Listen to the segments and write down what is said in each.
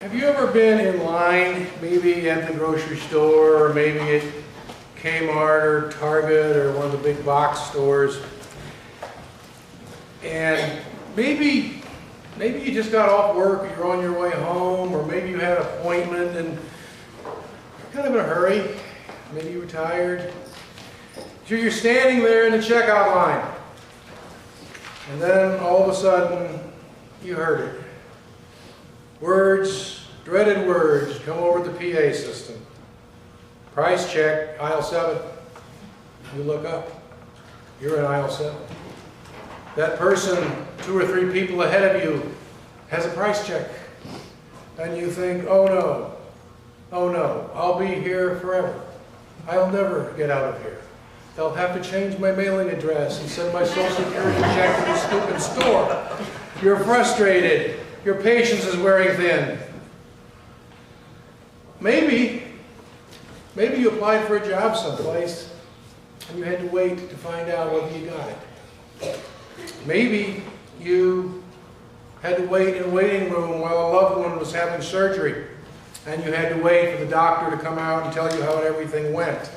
Have you ever been in line, maybe at the grocery store, or maybe at Kmart or Target or one of the big box stores, and maybe you just got off work, or you're on your way home, or maybe you had an appointment and you're kind of in a hurry, maybe you were tired. So you're standing there in the checkout line, and then all of a sudden you heard it. Words, dreaded words, come over the PA system. Price check, aisle 7. You look up. You're in aisle 7. That person, 2 or 3 people ahead of you, has a price check. And you think, oh no, I'll be here forever. I'll never get out of here. They'll have to change my mailing address and send my social security check to the stupid store. You're frustrated. Your patience is wearing thin. Maybe you applied for a job someplace and you had to wait to find out whether you got it. Maybe you had to wait in a waiting room while a loved one was having surgery and you had to wait for the doctor to come out and tell you how everything went.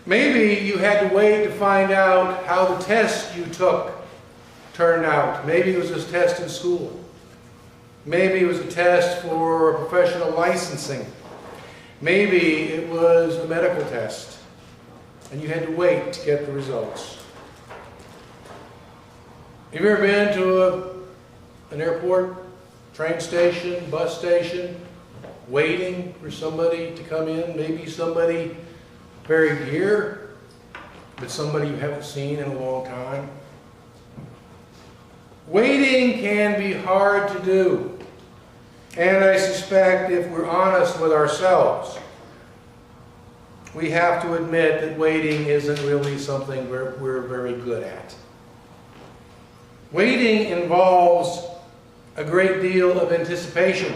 Maybe you had to wait to find out how the test you took turned out. Maybe it was a test in school. Maybe it was a test for professional licensing. Maybe it was a medical test, and you had to wait to get the results. Have you ever been to an airport, train station, bus station, waiting for somebody to come in? Maybe somebody very dear, but somebody you haven't seen in a long time. Waiting can be hard to do. And I suspect if we're honest with ourselves, we have to admit that waiting isn't really something we're very good at. Waiting involves a great deal of anticipation.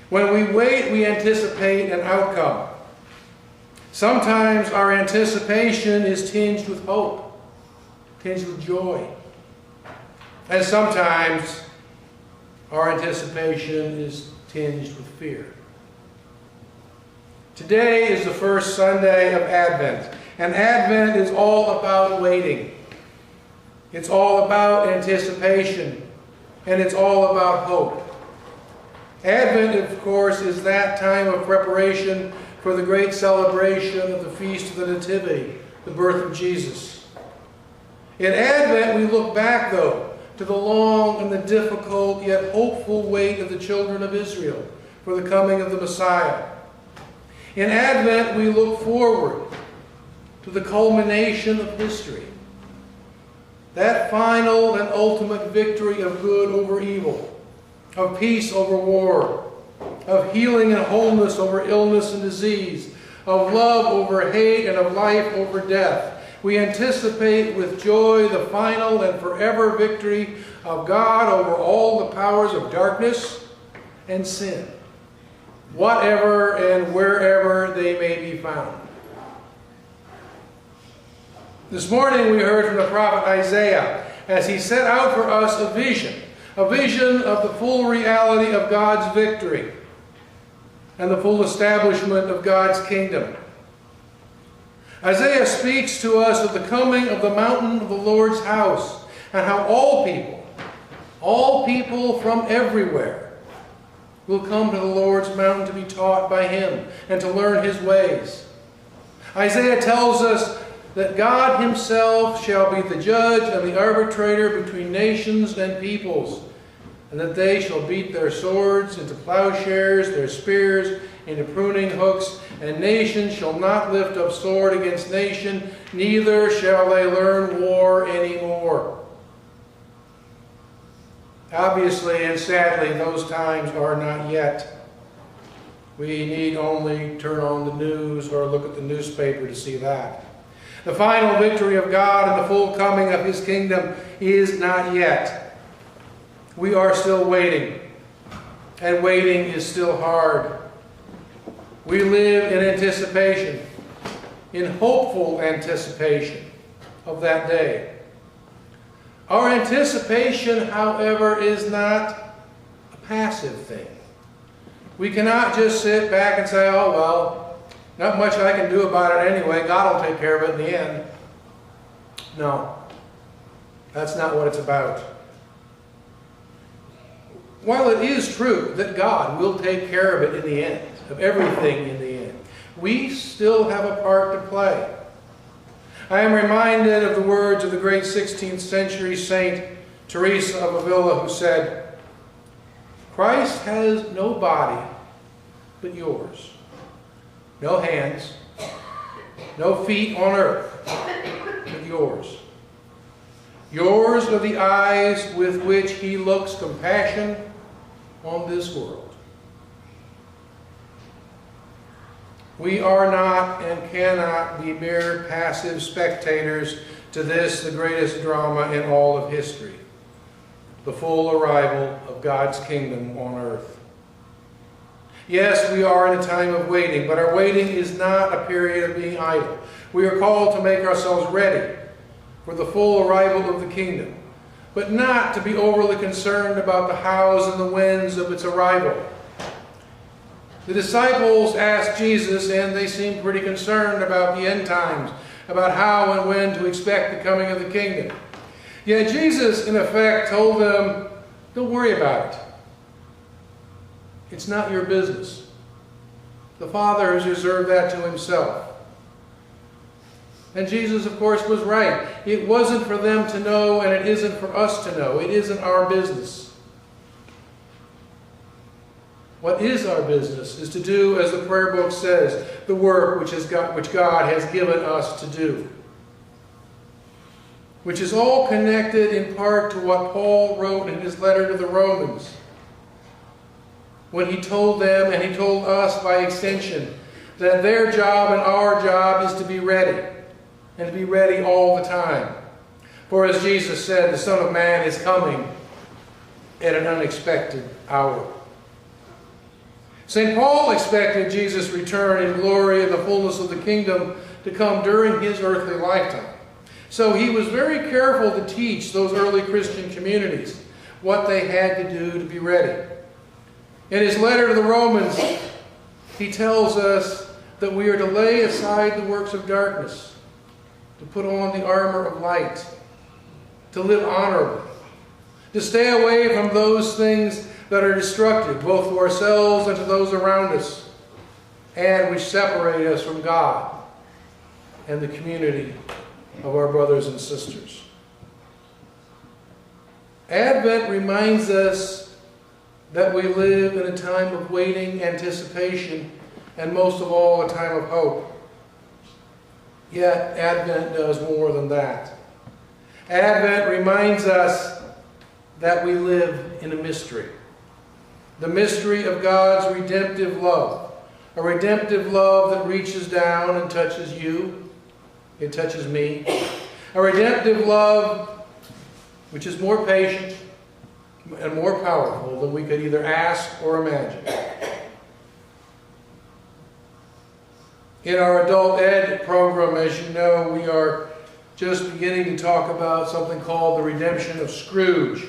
When we wait, we anticipate an outcome. Sometimes our anticipation is tinged with hope, tinged with joy. And sometimes our anticipation is tinged with fear. Today is the first Sunday of Advent, and Advent is all about waiting. It's all about anticipation, and it's all about hope. Advent, of course, is that time of preparation for the great celebration of the Feast of the Nativity, the birth of Jesus. In Advent, we look back, though, to the long and the difficult yet hopeful wait of the children of Israel for the coming of the Messiah. In Advent, we look forward to the culmination of history, that final and ultimate victory of good over evil, of peace over war, of healing and wholeness over illness and disease, of love over hate and of life over death. We anticipate with joy the final and forever victory of God over all the powers of darkness and sin, whatever and wherever they may be found. This morning we heard from the prophet Isaiah as he set out for us a vision of the full reality of God's victory and the full establishment of God's kingdom. Isaiah speaks to us of the coming of the mountain of the Lord's house and how all people from everywhere will come to the Lord's mountain to be taught by Him and to learn His ways. Isaiah tells us that God Himself shall be the judge and the arbitrator between nations and peoples, and that they shall beat their swords into plowshares, their spears into pruning hooks, and nation shall not lift up sword against nation, neither shall they learn war anymore. Obviously and sadly, those times are not yet. We need only turn on the news or look at the newspaper to see that. The final victory of God and the full coming of His kingdom is not yet. We are still waiting, and waiting is still hard. We live in anticipation, in hopeful anticipation of that day. Our anticipation, however, is not a passive thing. We cannot just sit back and say, oh, well, not much I can do about it anyway. God will take care of it in the end. No, that's not what it's about. While it is true that God will take care of it in the end, of everything in the end, we still have a part to play. I am reminded of the words of the great 16th century Saint Teresa of Avila, who said, Christ has no body but yours, no hands, no feet on earth but yours. Yours are the eyes with which he looks compassion on this world. We are not and cannot be mere passive spectators to this, the greatest drama in all of history, the full arrival of God's kingdom on earth. Yes, we are in a time of waiting, but our waiting is not a period of being idle. We are called to make ourselves ready for the full arrival of the kingdom, but not to be overly concerned about the hows and the whens of its arrival. The disciples asked Jesus, and they seemed pretty concerned about the end times, about how and when to expect the coming of the kingdom. Yet Jesus, in effect, told them, don't worry about it. It's not your business. The Father has reserved that to himself. And Jesus, of course, was right. It wasn't for them to know, and it isn't for us to know. It isn't our business. What is our business is to do, as the prayer book says, the work which God has given us to do. Which is all connected in part to what Paul wrote in his letter to the Romans, when he told them, and he told us by extension, that their job and our job is to be ready, and to be ready all the time. For as Jesus said, the Son of Man is coming at an unexpected hour. St. Paul expected Jesus' return in glory and the fullness of the kingdom to come during his earthly lifetime. So he was very careful to teach those early Christian communities what they had to do to be ready. In his letter to the Romans, he tells us that we are to lay aside the works of darkness, to put on the armor of light, to live honorably, to stay away from those things that are destructive, both to ourselves and to those around us, and which separate us from God and the community of our brothers and sisters. Advent reminds us that we live in a time of waiting, anticipation, and most of all, a time of hope. Yet, Advent does more than that. Advent reminds us that we live in a mystery. The mystery of God's redemptive love. A redemptive love that reaches down and touches you. It touches me. A redemptive love which is more patient and more powerful than we could either ask or imagine. In our adult ed program, as you know, we are just beginning to talk about something called the redemption of Scrooge.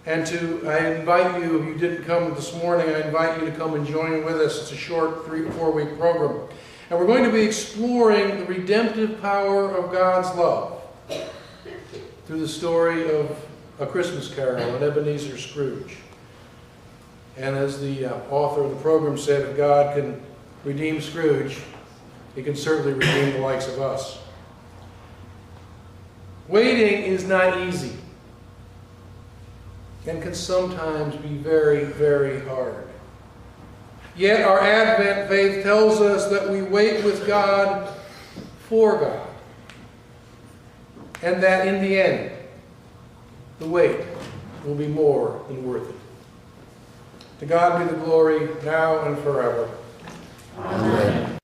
And I invite you, if you didn't come this morning, I invite you to come and join with us. It's a short 3 or 4 week program. And we're going to be exploring the redemptive power of God's love through the story of A Christmas Carol and Ebenezer Scrooge. And as the author of the program said, if God can redeem Scrooge, he can certainly redeem the likes of us. Waiting is not easy, and can sometimes be very, very hard. Yet our Advent faith tells us that we wait with God for God, and that in the end, the wait will be more than worth it. To God be the glory, now and forever. Amen.